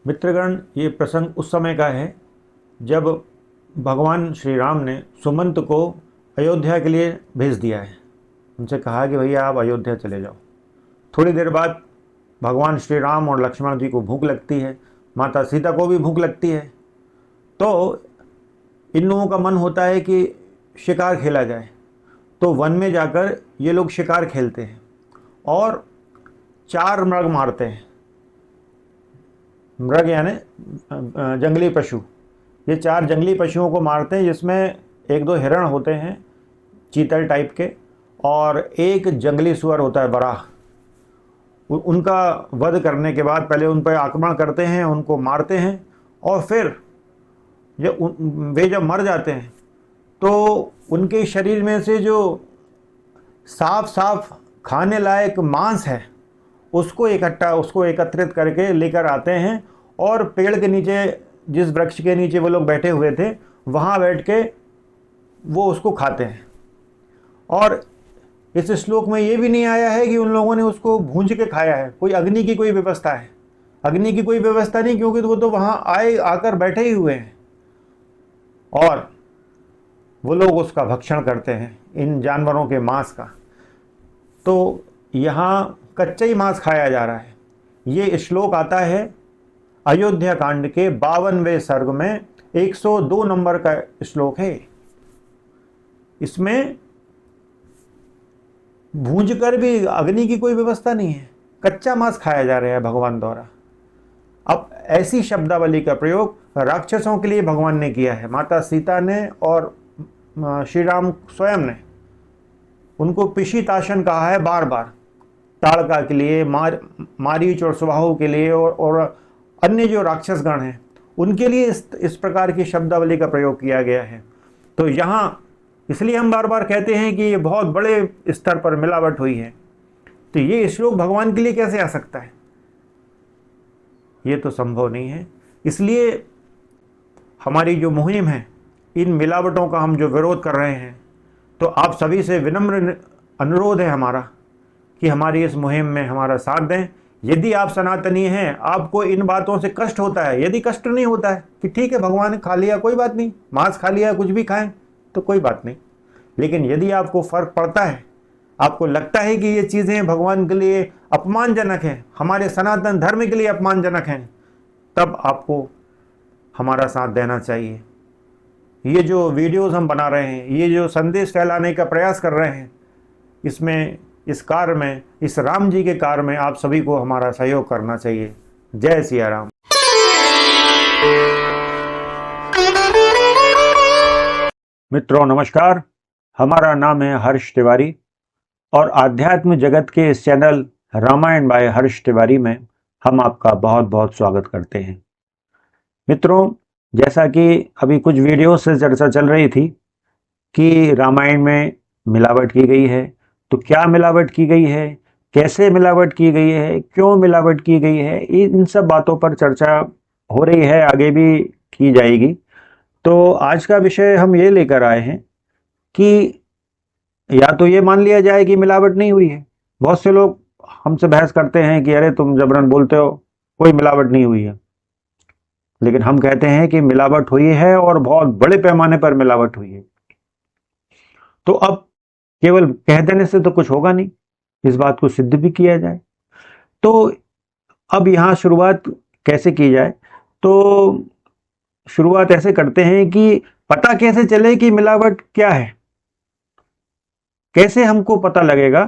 मित्रगण, ये प्रसंग उस समय का है जब भगवान श्री राम ने सुमंत को अयोध्या के लिए भेज दिया है। उनसे कहा कि भैया आप अयोध्या चले जाओ। थोड़ी देर बाद भगवान श्री राम और लक्ष्मण जी को भूख लगती है, माता सीता को भी भूख लगती है। तो इन लोगों का मन होता है कि शिकार खेला जाए। तो वन में जाकर ये लोग शिकार खेलते हैं और 4 मृग मारते हैं। मृग यानी जंगली पशु। ये 4 जंगली पशुओं को मारते हैं, जिसमें 1-2 हिरण होते हैं चीतल टाइप के, और एक जंगली सुअर होता है बराह। उनका वध करने के बाद पहले उन पर आक्रमण करते हैं, उनको मारते हैं, और फिर जब मर जाते हैं तो उनके शरीर में से जो साफ साफ खाने लायक मांस है उसको एकत्रित करके लेकर आते हैं, और पेड़ के नीचे, जिस वृक्ष के नीचे वो लोग बैठे हुए थे, वहाँ बैठ के वो उसको खाते हैं। और इस श्लोक में ये भी नहीं आया है कि उन लोगों ने उसको भूंज के खाया है। कोई अग्नि की कोई व्यवस्था है? अग्नि की कोई व्यवस्था नहीं, क्योंकि वो तो वहाँ आकर बैठे ही हुए हैं और वो लोग उसका भक्षण करते हैं, इन जानवरों के मांस का। तो यहाँ कच्चा ही मांस खाया जा रहा है। ये श्लोक आता है अयोध्या कांड के 52वें सर्ग में, 102 नंबर का श्लोक है। इसमें भूंज कर भी अग्नि की कोई व्यवस्था नहीं है, कच्चा मांस खाया जा रहा है भगवान द्वारा। अब ऐसी शब्दावली का प्रयोग राक्षसों के लिए भगवान ने किया है। माता सीता ने और श्री राम स्वयं ने उनको पिशीताशन कहा है बार बार, ताड़का के लिए, मारीच और सुबाहु के लिए, और अन्य जो राक्षसगण हैं उनके लिए इस प्रकार की शब्दावली का प्रयोग किया गया है। तो यहाँ इसलिए हम बार बार कहते हैं कि ये बहुत बड़े स्तर पर मिलावट हुई है। तो ये श्लोक भगवान के लिए कैसे आ सकता है? ये तो संभव नहीं है। इसलिए हमारी जो मुहिम है, इन मिलावटों का हम जो विरोध कर रहे हैं, तो आप सभी से विनम्र अनुरोध है हमारा कि हमारी इस मुहिम में हमारा साथ दें। यदि आप सनातनी हैं, आपको इन बातों से कष्ट होता है, यदि कष्ट नहीं होता है कि ठीक है भगवान ने खा लिया, कोई बात नहीं, मांस खा लिया, कुछ भी खाएं तो कोई बात नहीं, लेकिन यदि आपको फर्क पड़ता है, आपको लगता है कि ये चीज़ें भगवान के लिए अपमानजनक हैं, हमारे सनातन धर्म के लिए अपमानजनक हैं, तब आपको हमारा साथ देना चाहिए। ये जो वीडियोस हम बना रहे हैं, ये जो संदेश फैलाने का प्रयास कर रहे हैं, इसमें, इस कार्य में, इस राम जी के कार्य में आप सभी को हमारा सहयोग करना चाहिए। जय सिया राम। मित्रों नमस्कार, हमारा नाम है हर्ष तिवारी और आध्यात्म जगत के इस चैनल रामायण बाय हर्ष तिवारी में हम आपका बहुत बहुत स्वागत करते हैं। मित्रों, जैसा कि अभी कुछ वीडियो से चर्चा चल रही थी कि रामायण में मिलावट की गई है, तो क्या मिलावट की गई है, कैसे मिलावट की गई है, क्यों मिलावट की गई है, इन सब बातों पर चर्चा हो रही है, आगे भी की जाएगी। तो आज का विषय हम ये लेकर आए हैं कि या तो ये मान लिया जाए कि मिलावट नहीं हुई है। बहुत से लोग हमसे बहस करते हैं कि अरे तुम जबरन बोलते हो, कोई मिलावट नहीं हुई है। लेकिन हम कहते हैं कि मिलावट हुई है और बहुत बड़े पैमाने पर मिलावट हुई है। तो अब केवल कह देने से तो कुछ होगा नहीं, इस बात को सिद्ध भी किया जाए। तो अब यहाँ शुरुआत कैसे की जाए? तो शुरुआत ऐसे करते हैं कि पता कैसे चले कि मिलावट क्या है। कैसे हमको पता लगेगा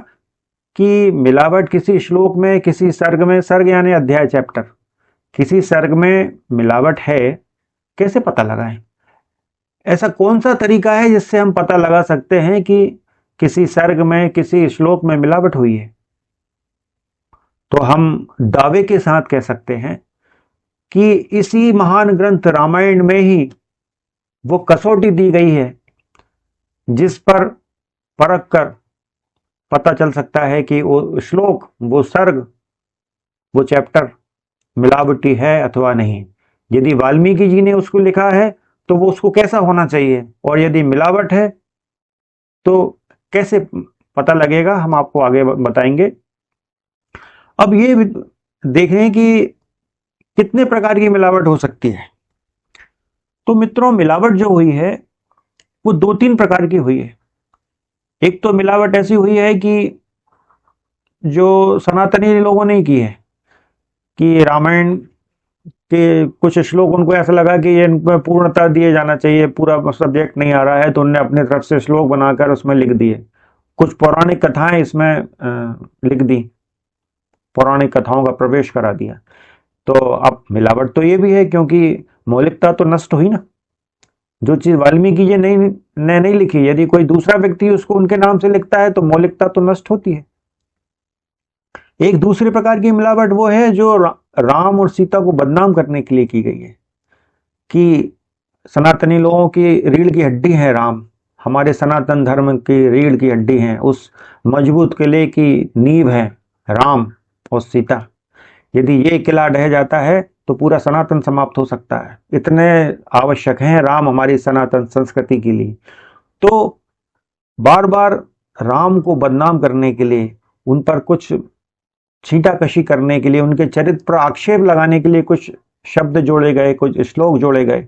कि मिलावट किसी श्लोक में, किसी सर्ग में, सर्ग यानी अध्याय, चैप्टर, किसी सर्ग में मिलावट है, कैसे पता लगाएं? ऐसा कौन सा तरीका है जिससे हम पता लगा सकते हैं कि किसी सर्ग में, किसी श्लोक में मिलावट हुई है? तो हम दावे के साथ कह सकते हैं कि इसी महान ग्रंथ रामायण में ही वो कसौटी दी गई है जिस पर परख कर पता चल सकता है कि वो श्लोक, वो सर्ग, वो चैप्टर मिलावटी है अथवा नहीं। यदि वाल्मीकि जी ने उसको लिखा है तो वो उसको कैसा होना चाहिए, और यदि मिलावट है तो कैसे पता लगेगा, हम आपको आगे बताएंगे। अब ये देखें कि कितने प्रकार की मिलावट हो सकती है? तो मित्रों, मिलावट जो हुई है वो 2-3 प्रकार की हुई है। एक तो मिलावट ऐसी हुई है कि जो सनातनी लोगों ने की है कि रामायण के कुछ श्लोक उनको ऐसा लगा कि ये इनको पूर्णता दिए जाना चाहिए, पूरा सब्जेक्ट नहीं आ रहा है, तो उन्होंने अपनी तरफ से श्लोक बनाकर उसमें लिख दिए। कुछ पौराणिक कथाएं इसमें लिख दी, पौराणिक कथाओं का प्रवेश करा दिया। तो अब मिलावट तो ये भी है क्योंकि मौलिकता तो नष्ट हुई ना। जो चीज वाल्मीकि जी ने नहीं लिखी, यदि कोई दूसरा व्यक्ति उसको उनके नाम से लिखता है तो मौलिकता तो नष्ट होती है। एक दूसरी प्रकार की मिलावट वो है जो राम और सीता को बदनाम करने के लिए की गई है कि सनातनी लोगों की रीढ़ की हड्डी है राम, हमारे सनातन धर्म की रीढ़ की हड्डी है, उस मजबूत किले की नींव है राम और सीता। यदि ये किला ढह जाता है तो पूरा सनातन समाप्त हो सकता है, इतने आवश्यक हैं राम हमारी सनातन संस्कृति के लिए। तो बार बार राम को बदनाम करने के लिए, उन पर कुछ छींटाकशी करने के लिए, उनके चरित्र पर आक्षेप लगाने के लिए कुछ शब्द जोड़े गए, कुछ श्लोक जोड़े गए,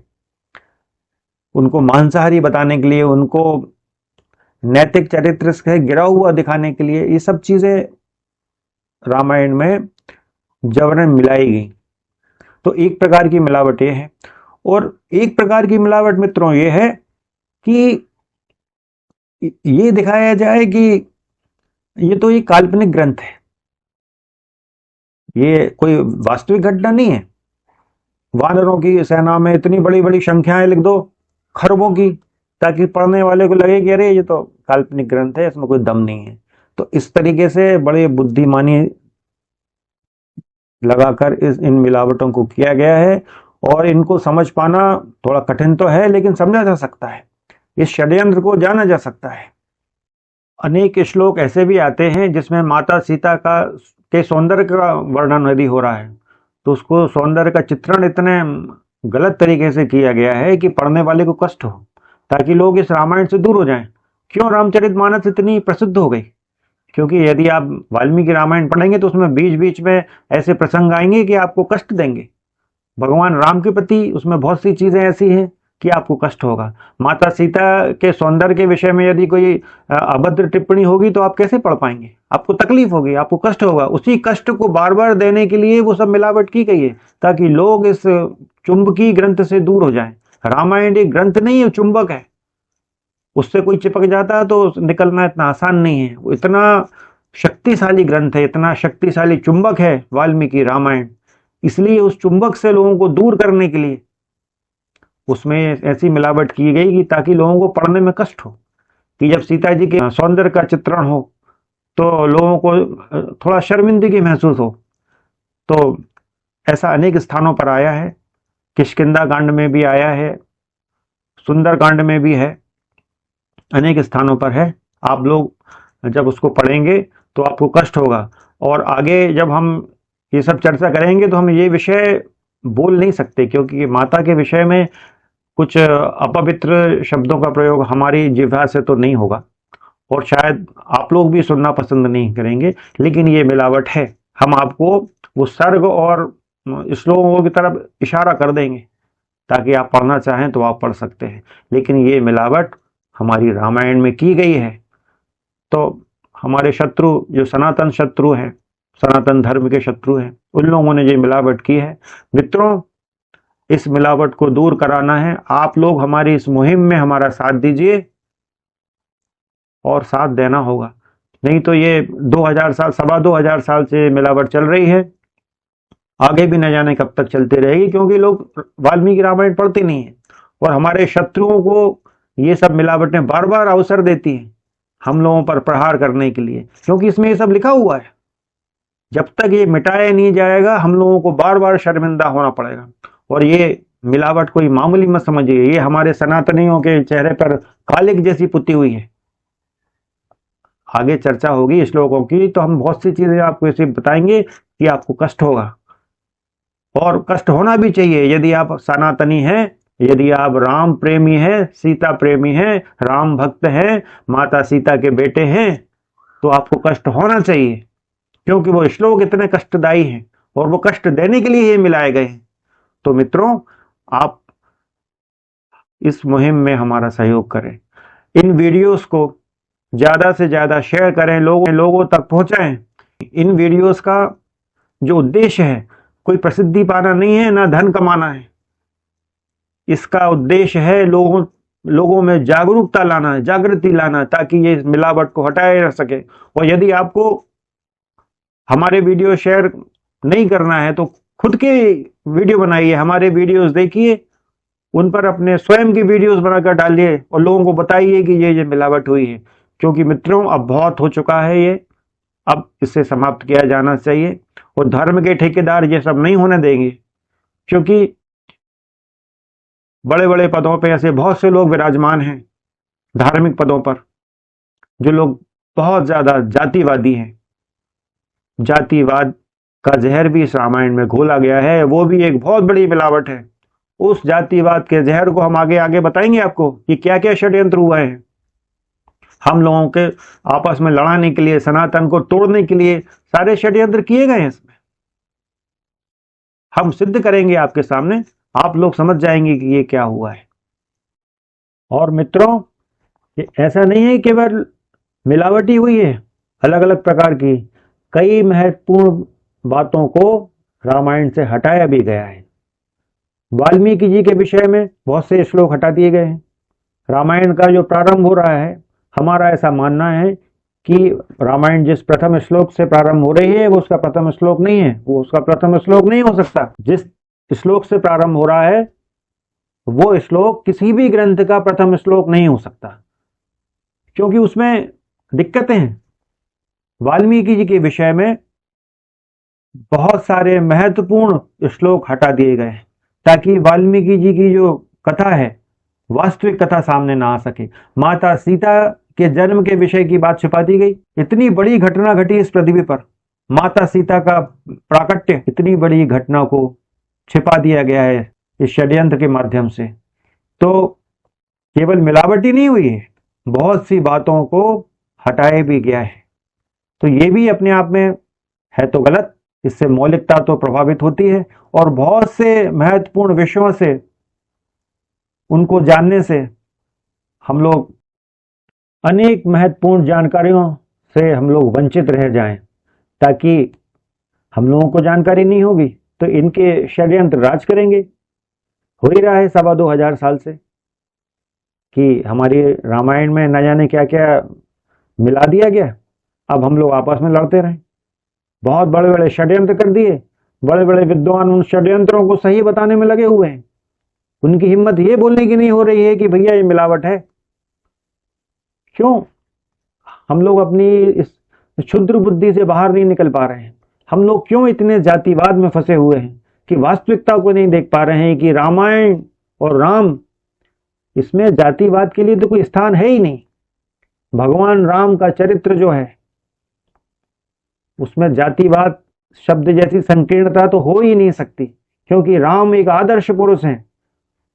उनको मांसाहारी बताने के लिए, उनको नैतिक चरित्र से गिरा हुआ दिखाने के लिए, ये सब चीजें रामायण में जबरन मिलाई गई। तो एक प्रकार की मिलावट ये है। और एक प्रकार की मिलावट मित्रों ये है कि ये दिखाया जाए कि ये तो एक काल्पनिक ग्रंथ है, ये कोई वास्तविक घटना नहीं है। वानरों की सेना में इतनी बड़ी बड़ी संख्याएं लिख दो, खरबों की, ताकि पढ़ने वाले को लगे कि अरे ये तो काल्पनिक ग्रंथ है, इसमें कोई दम नहीं है। तो इस तरीके से बड़े बुद्धिमानी लगाकर इन मिलावटों को किया गया है। और इनको समझ पाना थोड़ा कठिन तो है, लेकिन समझा जा सकता है, इस षड्यंत्र को जाना जा सकता है। अनेक श्लोक ऐसे भी आते हैं जिसमें माता सीता के सौंदर्य का वर्णन यदि हो रहा है तो उसको सौंदर्य का चित्रण इतने गलत तरीके से किया गया है कि पढ़ने वाले को कष्ट हो, ताकि लोग इस रामायण से दूर हो जाएं। क्यों रामचरितमानस इतनी प्रसिद्ध हो गई? क्योंकि यदि आप वाल्मीकि रामायण पढ़ेंगे तो उसमें बीच बीच में ऐसे प्रसंग आएंगे कि आपको कष्ट देंगे। भगवान राम के प्रति उसमें बहुत सी चीजें ऐसी हैं कि आपको कष्ट होगा। माता सीता के सौंदर्य के विषय में यदि कोई अभद्र टिप्पणी होगी तो आप कैसे पढ़ पाएंगे? आपको तकलीफ होगी, आपको कष्ट होगा। उसी कष्ट को बार बार देने के लिए वो सब मिलावट की गई है, ताकि लोग इस चुंबकीय ग्रंथ से दूर हो जाएं। रामायण एक ग्रंथ नहीं है, चुंबक है, उससे कोई चिपक जाता है तो निकलना इतना आसान नहीं है। वो इतना शक्तिशाली ग्रंथ है, इतना शक्तिशाली चुंबक है वाल्मीकि रामायण। इसलिए उस चुंबक से लोगों को दूर करने के लिए उसमें ऐसी मिलावट की गई कि ताकि लोगों को पढ़ने में कष्ट हो, कि जब सीता जी के सौंदर्य का चित्रण हो तो लोगों को थोड़ा शर्मिंदगी महसूस हो। तो ऐसा अनेक स्थानों पर आया है, किष्किंधा कांड में भी आया है, सुंदर कांड में भी है, अनेक स्थानों पर है। आप लोग जब उसको पढ़ेंगे तो आपको कष्ट होगा। और आगे जब हम ये सब चर्चा करेंगे तो हम ये विषय बोल नहीं सकते, क्योंकि माता के विषय में कुछ अपवित्र शब्दों का प्रयोग हमारी जिह्वा से तो नहीं होगा, और शायद आप लोग भी सुनना पसंद नहीं करेंगे। लेकिन ये मिलावट है, हम आपको वो सर्ग और श्लोकों की तरफ इशारा कर देंगे ताकि आप पढ़ना चाहें तो आप पढ़ सकते हैं। लेकिन ये मिलावट हमारी रामायण में की गई है। तो हमारे शत्रु, जो सनातन शत्रु हैं, सनातन धर्म के शत्रु हैं, उन लोगों ने ये मिलावट की है। मित्रों, इस मिलावट को दूर कराना है। आप लोग हमारी इस मुहिम में हमारा साथ दीजिए और साथ देना होगा, नहीं तो ये 2000 साल, 2500 साल से मिलावट चल रही है, आगे भी न जाने कब तक चलती रहेगी, क्योंकि लोग वाल्मीकि रामायण पढ़ते नहीं है। और हमारे शत्रुओं को ये सब मिलावटें बार बार अवसर देती हैं हम लोगों पर प्रहार करने के लिए, क्योंकि इसमें ये सब लिखा हुआ है। जब तक ये मिटाया नहीं जाएगा हम लोगों को बार बार शर्मिंदा होना पड़ेगा। और ये मिलावट कोई मामूली मत समझिए, ये हमारे सनातनियों के चेहरे पर कालिक जैसी पुती हुई है। आगे चर्चा होगी श्लोकों की तो हम बहुत सी चीजें आपको ऐसे बताएंगे कि आपको कष्ट होगा, और कष्ट होना भी चाहिए। यदि आप सनातनी हैं, यदि आप राम प्रेमी हैं, सीता प्रेमी हैं, राम भक्त हैं, माता सीता के बेटे हैं, तो आपको कष्ट होना चाहिए, क्योंकि वो श्लोक इतने कष्टदायी हैं और वो कष्ट देने के लिए ये मिलाए गए हैं। तो मित्रों, आप इस मुहिम में हमारा सहयोग करें, इन वीडियोस को ज़्यादा से ज़्यादा शेयर करें, लोगों तक पहुंचाएं। इन वीडियोस का जो उद्देश्य है, कोई प्रसिद्धि पाना नहीं है, ना धन कमाना है। इसका उद्देश्य है लोगों में जागरूकता लाना है, जागृति लाना, ताकि ये मिलावट को हटाया जा सके। और यदि आपको हमारे वीडियो शेयर नहीं करना है तो खुद के वीडियो बनाइए, हमारे वीडियोस देखिए, उन पर अपने स्वयं की वीडियोस बनाकर डालिए और लोगों को बताइए कि ये मिलावट हुई है। क्योंकि मित्रों, अब बहुत हो चुका है ये, अब इससे समाप्त किया जाना चाहिए। और धर्म के ठेकेदार ये सब नहीं होने देंगे, क्योंकि बड़े बड़े पदों पे ऐसे बहुत से लोग विराजमान हैं, धार्मिक पदों पर, जो लोग बहुत ज्यादा जातिवादी हैं। जातिवाद का जहर भी इस रामायण में घोला गया है, वो भी एक बहुत बड़ी मिलावट है। उस जातिवाद के जहर को हम आगे आगे बताएंगे आपको कि क्या क्या षड्यंत्र हुए हैं। हम लोगों के आपस में लड़ाने के लिए, सनातन को तोड़ने के लिए सारे षड्यंत्र किए गए हैं। इसमें हम सिद्ध करेंगे आपके सामने, आप लोग समझ जाएंगे कि ये क्या हुआ है। और मित्रों, ये ऐसा नहीं है केवल मिलावटी हुई है, अलग अलग प्रकार की कई महत्वपूर्ण बातों को रामायण से हटाया भी गया है। वाल्मीकि जी के विषय में बहुत से श्लोक हटा दिए गए हैं। रामायण का जो प्रारंभ हो रहा है, हमारा ऐसा मानना है कि रामायण जिस प्रथम श्लोक से प्रारंभ हो रही है वो उसका प्रथम श्लोक नहीं है, वो उसका प्रथम श्लोक नहीं हो सकता। जिस श्लोक से प्रारंभ हो रहा है वो श्लोक किसी भी ग्रंथ का प्रथम श्लोक नहीं हो सकता, क्योंकि उसमें दिक्कतें हैं। वाल्मीकि जी के विषय में बहुत सारे महत्वपूर्ण श्लोक हटा दिए गए हैं, ताकि वाल्मीकि जी की जो कथा है, वास्तविक कथा सामने ना आ सके। माता सीता के जन्म के विषय की बात छिपा दी गई। इतनी बड़ी घटना घटी इस पृथ्वी पर, माता सीता का प्राकट्य, इतनी बड़ी घटना को छिपा दिया गया है इस षड्यंत्र के माध्यम से। तो केवल मिलावट ही नहीं हुई है, बहुत सी बातों को हटाया भी गया है। तो ये भी अपने आप में है तो गलत, इससे मौलिकता तो प्रभावित होती है, और बहुत से महत्वपूर्ण विषयों से, उनको जानने से हम लोग अनेक महत्वपूर्ण जानकारियों से हम लोग वंचित रह जाएं। ताकि हम लोगों को जानकारी नहीं होगी तो इनके षड्यंत्र राज करेंगे। हो ही रहा है 2,500 साल से कि हमारी रामायण में न जाने क्या क्या मिला दिया गया। अब हम लोग आपस में लड़ते रहे, बहुत बड़े बड़े षड्यंत्र कर दिए। बड़े बड़े विद्वान उन षड्यंत्रों को सही बताने में लगे हुए हैं। उनकी हिम्मत ये बोलने की नहीं हो रही है कि भैया ये मिलावट है। क्यों? हम लोग अपनी इस क्षुद्र बुद्धि से बाहर नहीं निकल पा रहे हैं। हम लोग क्यों इतने जातिवाद में फंसे हुए हैं कि वास्तविकता को नहीं देख पा रहे हैं कि रामायण और राम, इसमें जातिवाद के लिए तो कोई स्थान है ही नहीं। भगवान राम का चरित्र जो है उसमें जातिवाद शब्द जैसी संकीर्णता तो हो ही नहीं सकती, क्योंकि राम एक आदर्श पुरुष हैं।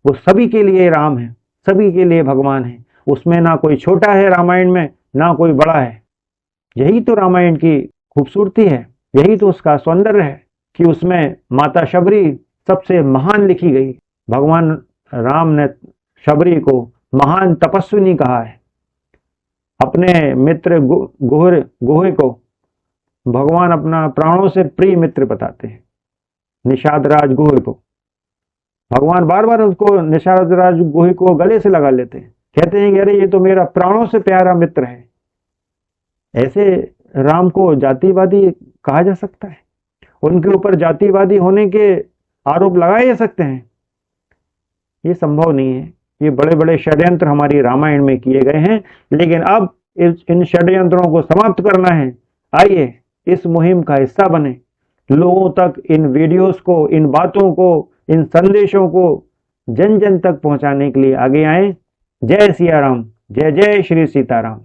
वो सभी के लिए राम है, सभी के लिए भगवान है। उसमें ना कोई छोटा है रामायण में, ना कोई बड़ा है। यही तो रामायण की खूबसूरती है, यही तो उसका सौंदर्य है कि उसमें माता शबरी सबसे महान लिखी गई। भगवान राम ने शबरी को महान तपस्विनी कहा है। अपने मित्र गुहे को भगवान अपना प्राणों से प्रिय मित्र बताते हैं। निषाद राज गुहे को भगवान बार बार उसको, निषाद राज गुहे को गले से लगा लेते हैं, कहते हैं कि अरे ये तो मेरा प्राणों से प्यारा मित्र है। ऐसे राम को जातिवादी कहा जा सकता है? उनके ऊपर जातिवादी होने के आरोप लगाए जा सकते हैं? ये संभव नहीं है। ये बड़े बड़े षड्यंत्र हमारी रामायण में किए गए हैं, लेकिन अब इन षड्यंत्रों को समाप्त करना है। आइए इस मुहिम का हिस्सा बने, लोगों तक इन वीडियोस को, इन बातों को, इन संदेशों को जन जन तक पहुंचाने के लिए आगे आए। जय सिया राम, जय जय श्री सीताराम।